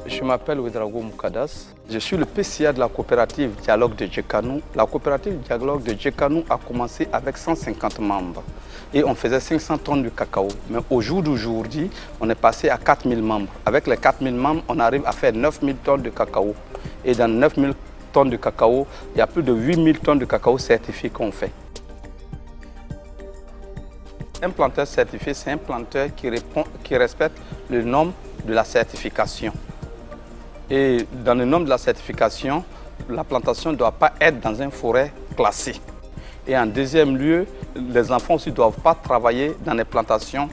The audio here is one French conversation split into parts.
Je m'appelle Ouedraogo Moukadas. Je suis le PCA de la coopérative Dialogue de Djekanou. La coopérative Dialogue de Djekanou a commencé avec 150 membres et on faisait 500 tonnes de cacao. Mais au jour d'aujourd'hui, on est passé à 4000 membres. Avec les 4000 membres, on arrive à faire 9000 tonnes de cacao. Et dans 9000 tonnes de cacao, il y a plus de 8000 tonnes de cacao certifiés qu'on fait. Un planteur certifié, c'est un planteur qui respecte le norme de la certification. Et dans le nombre de la certification, la plantation ne doit pas être dans une forêt classée. Et en deuxième lieu, les enfants aussi ne doivent pas travailler dans les plantations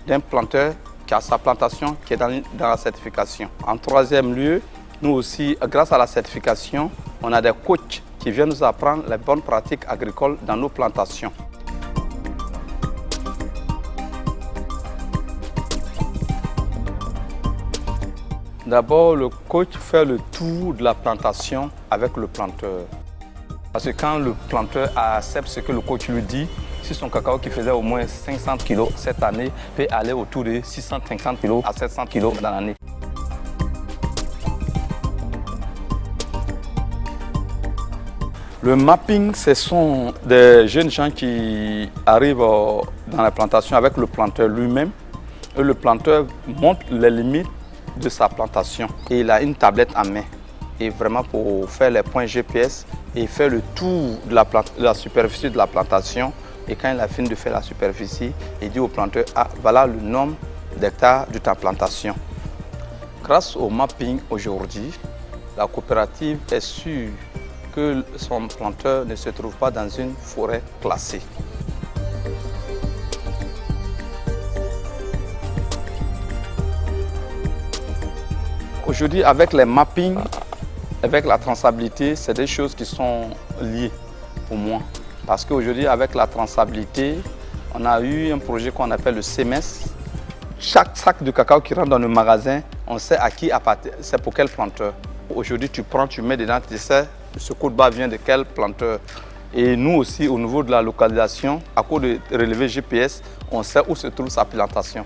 d'un planteur qui a sa plantation qui est dans la certification. En troisième lieu, nous aussi, grâce à la certification, on a des coachs qui viennent nous apprendre les bonnes pratiques agricoles dans nos plantations. D'abord, le coach fait le tour de la plantation avec le planteur. Parce que quand le planteur accepte ce que le coach lui dit, si son cacao qui faisait au moins 500 kg cette année peut aller autour de 650 kg à 700 kg dans l'année. Le mapping, ce sont des jeunes gens qui arrivent dans la plantation avec le planteur lui-même. Et le planteur montre les limites de sa plantation. Et il a une tablette en main. Et vraiment pour faire les points GPS et faire le tour de la superficie de la plantation. Et quand il a fini de faire la superficie, il dit au planteur, ah, voilà le nombre d'hectares de ta plantation. Grâce au mapping aujourd'hui, la coopérative est sûre que son planteur ne se trouve pas dans une forêt classée. Aujourd'hui, avec les mappings, avec la traçabilité, c'est des choses qui sont liées pour moi. Parce qu'aujourd'hui, avec la traçabilité, on a eu un projet qu'on appelle le CMS. Chaque sac de cacao qui rentre dans le magasin, on sait à qui appartient, c'est pour quel planteur. Aujourd'hui, tu prends, tu mets dedans, tu sais ce coup de bas vient de quel planteur. Et nous aussi, au niveau de la localisation, à cause de relevé GPS, on sait où se trouve sa plantation.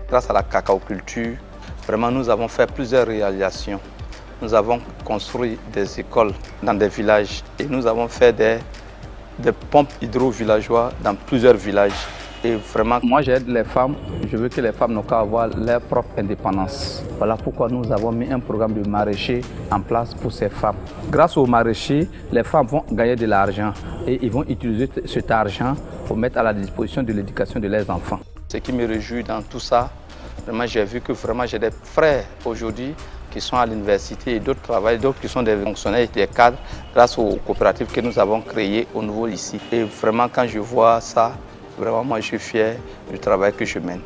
Grâce à la cacaoculture, vraiment nous avons fait plusieurs réalisations. Nous avons construit des écoles dans des villages et nous avons fait des pompes hydro-villageois dans plusieurs villages. Et vraiment, moi j'aide les femmes, je veux que les femmes n'ont qu'à avoir leur propre indépendance. Voilà pourquoi nous avons mis un programme de maraîcher en place pour ces femmes. Grâce aux maraîchers, les femmes vont gagner de l'argent et ils vont utiliser cet argent pour mettre à la disposition de l'éducation de leurs enfants. Ce qui me réjouit dans tout ça, vraiment j'ai vu que vraiment j'ai des frères aujourd'hui qui sont à l'université et d'autres travaillent, d'autres qui sont des fonctionnaires et des cadres grâce aux coopératives que nous avons créées au niveau ici. Et vraiment quand je vois ça, vraiment moi je suis fier du travail que je mène.